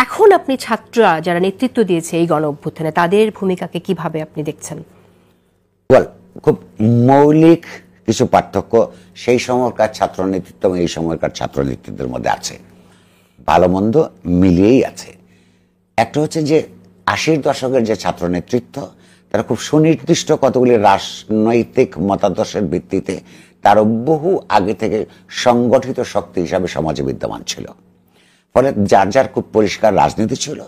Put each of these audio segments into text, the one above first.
এখন আপনি ছাত্ররা যারা নেতৃত্ব দিয়েছে এই গণ অভ্যুত্থানে তাদের ভূমিকাকে কিভাবে আপনি দেখছেন? খুব মৌলিক কিছু পার্থক্য সেই সময়কার ছাত্র নেতৃত্ব এবং এই সময়কার ছাত্র নেতৃত্বের মধ্যে আছে, ভালো মন্দ মিলিয়েই আছে। একটা হচ্ছে যে ৮০ দশকের যে ছাত্র নেতৃত্ব তারা খুব সুনির্দিষ্ট কতগুলি রাজনৈতিক মতাদর্শের ভিত্তিতে তারও বহু আগে থেকে সংগঠিত শক্তি হিসাবে সমাজে বিদ্যমান ছিল। ফলে যার যার খুব পরিষ্কার রাজনীতি ছিল,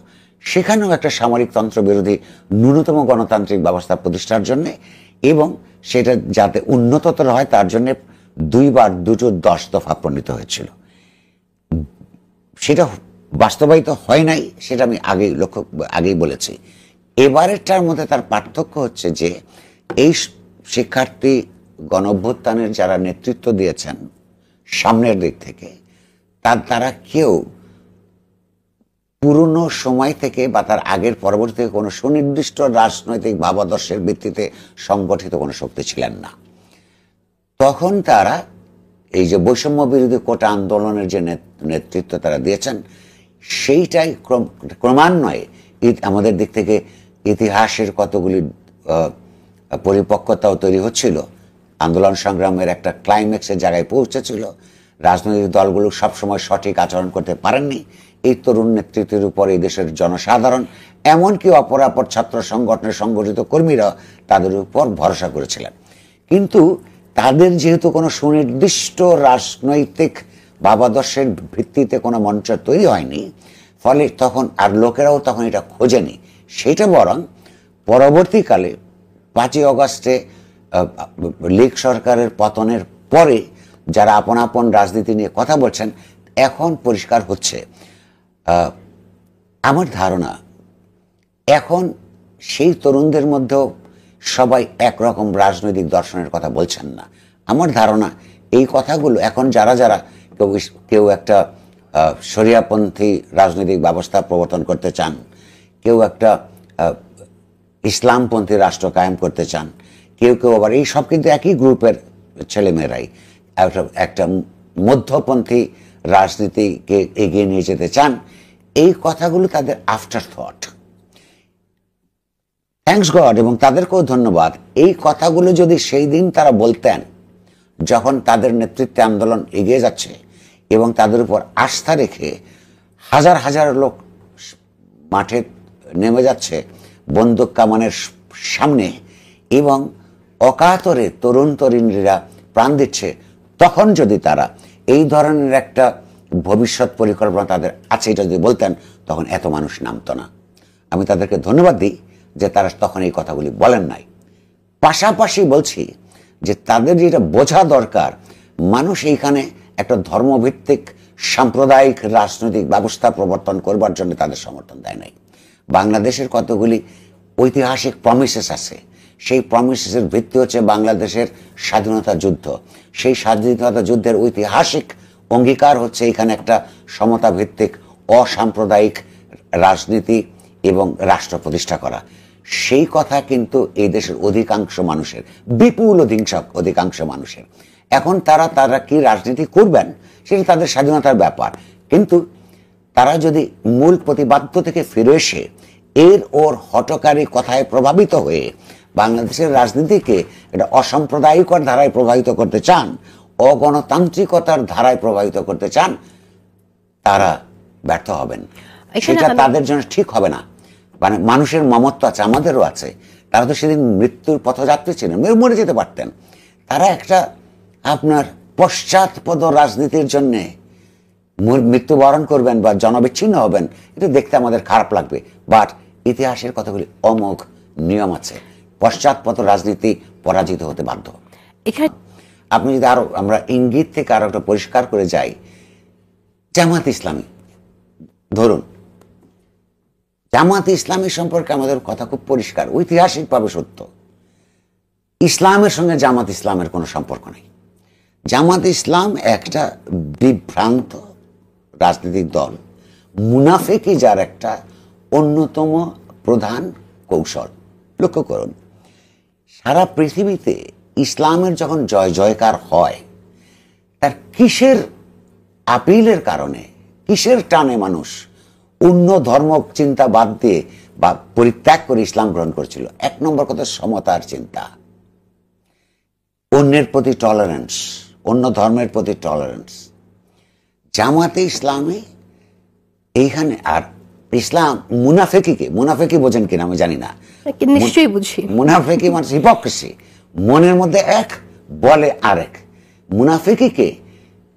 সেখানেও একটা সামরিকতন্ত্র বিরোধী ন্যূনতম গণতান্ত্রিক ব্যবস্থা প্রতিষ্ঠার জন্য এবং সেটা যাতে উন্নততর হয় তার জন্য ২ বার ২টো ১০ দফা প্রণীত হয়েছিল। সেটা বাস্তবায়িত হয় নাই, সেটা আমি আগেই বলেছি। এবারেরটার মধ্যে তার পার্থক্য হচ্ছে যে এই শিক্ষার্থী গণ অভ্যুত্থানের যারা নেতৃত্ব দিয়েছেন সামনের দিক থেকে, তারা কেউ পুরনো সময় থেকে বা তার আগের পরবর্তী থেকে কোনো সুনির্দিষ্ট রাজনৈতিক ভাবাদর্শের ভিত্তিতে সংগঠিত কোনো শক্তি ছিলেন না। তখন তারা এই যে বৈষম্য বিরোধী কোটা আন্দোলনের যে নেতৃত্ব তারা দিয়েছেন, সেইটাই ক্রমান্বয়ে আমাদের দিক থেকে ইতিহাসের কতগুলি পরিপক্কতাও তৈরি হচ্ছিল, আন্দোলন সংগ্রামের একটা ক্লাইম্যাক্সের জায়গায় পৌঁছেছিল। রাজনৈতিক দলগুলো সবসময় সঠিক আচরণ করতে পারেননি। এই তরুণ নেতৃত্বের উপর এই দেশের জনসাধারণ, এমনকি অপরাপর ছাত্র সংগঠনের সংগঠিত কর্মীরা তাদের উপর ভরসা করেছিলেন। কিন্তু তাদের যেহেতু কোনো সুনির্দিষ্ট রাজনৈতিক ভাবাদর্শের ভিত্তিতে কোনো মঞ্চ তৈরি হয়নি, ফলে তখন আর লোকেরাও তখন এটা খোঁজেনি। সেটা বরং পরবর্তীকালে ৫ই অগস্টে লীগ সরকারের পতনের পরে যারা আপন আপন রাজনীতি নিয়ে কথা বলছেন, এখন পরিষ্কার হচ্ছে। আমার ধারণা এখন সেই তরুণদের মধ্যেও সবাই একরকম রাজনৈতিক দর্শনের কথা বলছেন না। আমার ধারণা এই কথাগুলো এখন যারা যারা কেউ একটা শরিয়াপন্থী রাজনৈতিক ব্যবস্থা প্রবর্তন করতে চান, কেউ একটা ইসলামপন্থী রাষ্ট্র কায়েম করতে চান, কেউ আবার এই সব কিন্তু একই গ্রুপের ছেলেমেয়েরাই একটা মধ্যপন্থী রাজনীতিকে এগিয়ে নিয়ে যেতে চান। এই কথাগুলো তাদের আফটার থট, থ্যাঙ্কস গড, এবং তাদেরকেও ধন্যবাদ। এই কথাগুলো যদি সেই দিন তারা বলতেন যখন তাদের নেতৃত্বে আন্দোলন এগিয়ে যাচ্ছে এবং তাদের উপর আস্থা রেখে হাজার হাজার লোক মাঠে নেমে যাচ্ছে বন্দুক কামানের সামনে এবং অকাতরে তরুণ তরুণীরা প্রাণ দিচ্ছে, তখন যদি তারা এই ধরনের একটা ভবিষ্যৎ পরিকল্পনা তাদের আছে এটা যদি বলতেন, তখন এত মানুষ নামতো না। আমি তাদেরকে ধন্যবাদ দিই যে তারা তখন এই কথাগুলি বলেন নাই। পাশাপাশি বলছি যে তাদের যেটা বোঝা দরকার, মানুষ এইখানে একটা ধর্মভিত্তিক সাম্প্রদায়িক রাজনৈতিক ব্যবস্থা প্রবর্তন করবার জন্য তাদের সমর্থন দেয় নাই। বাংলাদেশের কতগুলি ঐতিহাসিক প্রমিসেস আছে, সেই প্রমিসেসের ভিত্তি হচ্ছে বাংলাদেশের স্বাধীনতা যুদ্ধ। সেই স্বাধীনতা যুদ্ধের ঐতিহাসিক অঙ্গীকার হচ্ছে এখানে একটা সমতা ভিত্তিক অসাম্প্রদায়িক রাজনীতি এবং রাষ্ট্র প্রতিষ্ঠা করা। সেই কথা কিন্তু এই দেশের অধিকাংশ মানুষের, বিপুল অধিকাংশ মানুষের। এখন তারা কি রাজনীতি করবেন সেটা তাদের স্বাধীনতার ব্যাপার, কিন্তু তারা যদি মূল প্রতিবাদ্য থেকে ফিরে এসে ওর হঠকারী কথায় প্রভাবিত হয়ে বাংলাদেশের রাজনীতিকে এটা অসাম্প্রদায়িকর ধারায় প্রভাবিত করতে চান, অগণতান্ত্রিকতার ধারায় প্রভাবিত করতে চান, তারা ব্যর্থ হবেন। সেটা তাদের জন্য ঠিক হবে না। মানে মানুষের মমত্ব আছে, আমাদেরও আছে। তারা তো সেদিন মৃত্যুর পথযাত্রী ছিলেন, মরে যেতে পারতেন। তারা একটা আপনার পশ্চাৎপদ রাজনীতির জন্যে মৃত্যুবরণ করবেন বা জনবিচ্ছিন্ন হবেন, এটা দেখতে আমাদের খারাপ লাগবে। বাট ইতিহাসের কতগুলি অমোঘ নিয়ম আছে, পশ্চাৎপদ রাজনীতি পরাজিত হতে বাধ্য। আপনি যদি আরো আমরা ইঙ্গিত থেকে আরো একটা পরিষ্কার করে যাই, জামাত ইসলামী ধরুন, জামাত ইসলামী সম্পর্কে আমাদের কথা খুব পরিষ্কার, ঐতিহাসিকভাবে সত্য। ইসলামের সঙ্গে জামাত ইসলামের কোনো সম্পর্ক নেই। জামাত ইসলাম একটা বিভ্রান্ত রাজনৈতিক দল, মুনাফেকি যার একটা অন্যতম প্রধান কৌশল। লক্ষ্য করুন, সারা পৃথিবীতে ইসলামের যখন জয় জয়কার হয়, তার কিসের আপিলের কারণে, কিসের টানে মানুষ অন্য ধর্ম চিন্তা বাদ দিয়ে বা পরিত্যাগ করে ইসলাম গ্রহণ করেছিল। এক নম্বর কথা সমতার চিন্তা, অন্যের প্রতি টলারেন্স, অন্য ধর্মের প্রতি টলারেন্স। জামাতে ইসলামে এইখানে আর ইসলাম মুনাফেকি বোঝেন কিনা আমি জানি না, নিশ্চয়ই বুঝি। মুনাফেকি মানে হিপোক্রেসি, মনের মধ্যে এক বলে আরেক। মুনাফেকিকে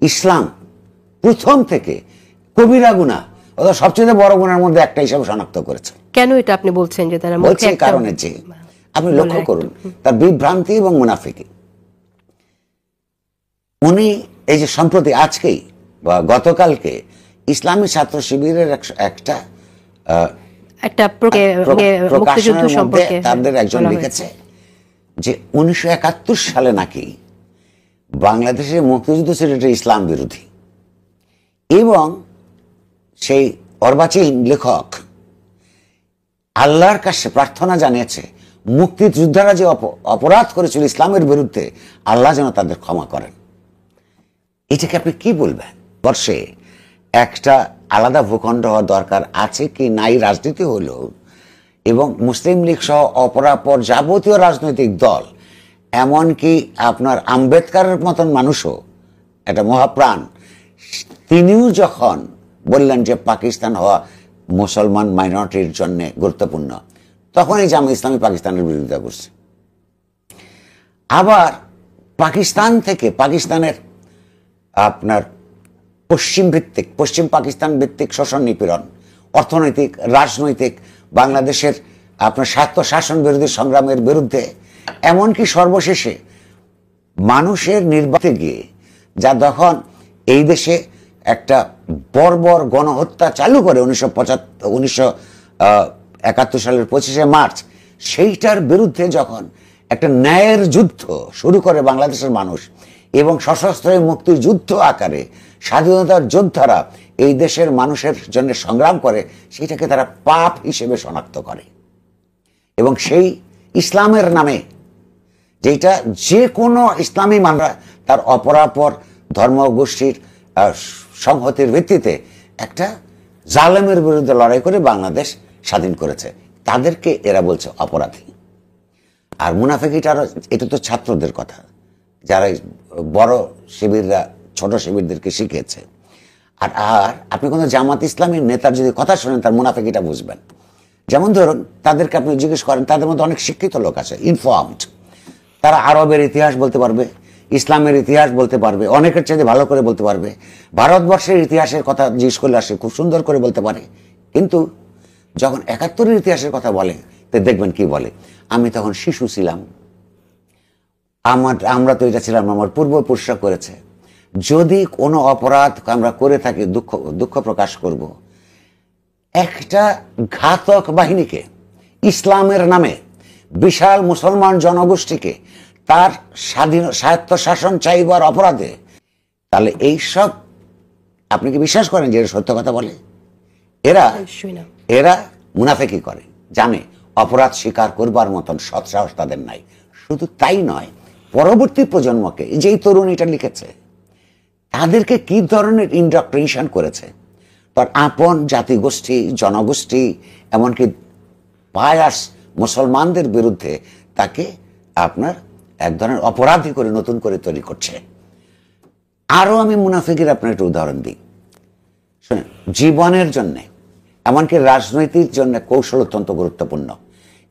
ইসলাম প্রথম থেকে কবিরা গুনাহ অথবা সবচেয়ে বড় গুনাহের মধ্যে একটা হিসাবে শনাক্ত করেছে। কেন এটা আপনি বলছেন যে তারা বলছে কারণে যে আপনি লক্ষ্য করুন তার বিভ্রান্তি এবং মুনাফিকি। উনি এই যে সম্প্রতি আজকেই বা গতকালকে ইসলামী ছাত্র শিবিরের একটা মুক্তিযুদ্ধ সম্পর্কে তাদের একজন লিখেছে যে 1971 সালে নাকি বাংলাদেশের মুক্তিযুদ্ধ ছিল ইসলাম বিরোধী, এবং সেই অর্বাচীন লেখক আল্লাহর কাছে প্রার্থনা জানিয়েছে মুক্তিযোদ্ধারা যে অপরাধ করেছিল ইসলামের বিরুদ্ধে আল্লাহ যেন তাদের ক্ষমা করেন। এটাকে আপনি কি বলবেন? বর্ষে একটা আলাদা ভূখণ্ড হওয়া দরকার আছে কি নাই রাজনীতি হলো, এবং মুসলিম লীগ সহ অপরাপর যাবতীয় রাজনৈতিক দল, এমনকি আপনার আম্বেদকরের মতন মানুষও একটা মহাপ্রাণ, তিনিও যখন বললেন যে পাকিস্তান হওয়া মুসলমান মাইনরিটির জন্য গুরুত্বপূর্ণ, তখনই জামাত ইসলামী পাকিস্তানের বিরোধিতা করছে। আবার পাকিস্তান থেকে পাকিস্তানের আপনার পশ্চিম পাকিস্তান ভিত্তিক শোষণ নিপীড়ন, অর্থনৈতিক রাজনৈতিক বাংলাদেশের আপনার স্বায়ত্ত শাসন বিরোধী সংগ্রামের বিরুদ্ধে, এমনকি সর্বশেষে মানুষের নির্বাচনে গিয়ে যা তখন এই দেশে একটা বর্বর গণহত্যা চালু করে 1971 সালের 25শে মার্চ, সেইটার বিরুদ্ধে যখন একটা ন্যায়ের যুদ্ধ শুরু করে বাংলাদেশের মানুষ, এবং সশস্ত্র মুক্তিযুদ্ধ আকারে স্বাধীনতার যোদ্ধারা এই দেশের মানুষের জন্য সংগ্রাম করে, সেটাকে তারা পাপ হিসেবে শনাক্ত করে। এবং সেই ইসলামের নামে, যেটা যে কোনো ইসলামী মানরা তার অপরাপর ধর্মগোষ্ঠীর সংহতির ভিত্তিতে একটা জালেমের বিরুদ্ধে লড়াই করে বাংলাদেশ স্বাধীন করেছে, তাদেরকে এরা বলছে অপরাধী। আর মুনাফিকিটার, এটা তো ছাত্রদের কথা, যারা বড় শিবিররা ছোট শিবিরদেরকে শিখিয়েছে। আর আপনি কোনো জামাত ইসলামীর নেতার যদি কথা শোনেন, তার মুনাফিকিটা বুঝবেন। যেমন ধরুন, তাদেরকে আপনি জিজ্ঞেস করেন, তাদের মধ্যে অনেক শিক্ষিত লোক আছে, ইনফর্মড, তারা আরবের ইতিহাস বলতে পারবে, ইসলামের ইতিহাস বলতে পারবে, অনেকের চাইতে ভালো করে বলতে পারবে, ভারতবর্ষের ইতিহাসের কথা জিজ্ঞেস করলে আসে খুব সুন্দর করে বলতে পারে। কিন্তু যখন 71-এর ইতিহাসের কথা বলে, তো দেখবেন কি বলে, আমি তখন শিশু ছিলাম, আমরা তো এটা ছিলাম, আমার পূর্বপুরুষরা করেছে, যদি কোনো অপরাধ আমরা করে থাকি দুঃখ প্রকাশ করব। একটা ঘাতক বাহিনীকে ইসলামের নামে বিশাল মুসলমান জনগোষ্ঠীকে তার স্বায়ত্ত শাসন চাইবার অপরাধে, তাহলে এইসব আপনি কি বিশ্বাস করেন যে সত্য কথা বলে? এরা মুনাফিকি করে, জানে অপরাধ স্বীকার করবার মতন সৎসাহস তাদের নাই। শুধু তাই নয়, পরবর্তী প্রজন্মকে, যেই তরুণীটা লিখেছে, তাদেরকে কি ধরনের ইন্ডক্ট্রিনেশন করেছে, তার আপন জাতিগোষ্ঠী জনগোষ্ঠী এমনকি বায়াস মুসলমানদের বিরুদ্ধে তাকে আপনার এক ধরনের অপরাধী করে নতুন করে তৈরি করছে। আরো আমি মুনাফিকের আপনার একটা উদাহরণ দিই, শুনেন। জীবনের জন্য এমনকি রাজনৈতিক জন্য কৌশল অত্যন্ত গুরুত্বপূর্ণ,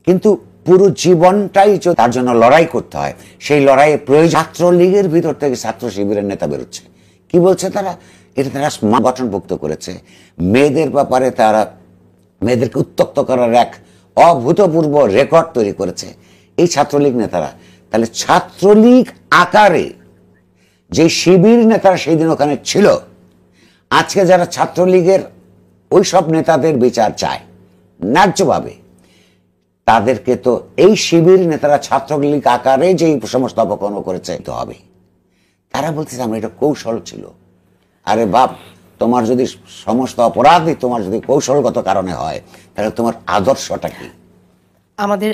কিন্তু পুরো জীবনটাই তার জন্য লড়াই করতে হয়, সেই লড়াইয়ে প্রয়োজন। ছাত্রলীগের ভিতর থেকে ছাত্র শিবিরের নেতা বেরোচ্ছে, কি বলছে তারা? এটা তারা গঠনভুক্ত করেছে, মেয়েদের ব্যাপারে তারা মেয়েদেরকে উত্তক্ত করার এক অভূতপূর্ব রেকর্ড তৈরি করেছে এই ছাত্রলীগ নেতারা। তাহলে ছাত্রলীগ আকারে যে শিবির নেতারা সেই দিন ওখানে ছিল, আজকে যারা ছাত্রলীগের ওই সব নেতাদের বিচার চায় ন্যায্যভাবে, তাদেরকে তো এই শিবির নেতারা ছাত্রলীগ আকারে যে সমস্ত অপকর্ম করেছে তো হবে। তারা বলছে আমরা এটা কৌশল ছিল। আরে বাপ, তোমার যদি সমস্ত অপরাধী তোমার যদি কৌশলগত কারণে হয়, তাহলে তোমার আদর্শটা কি? আমাদের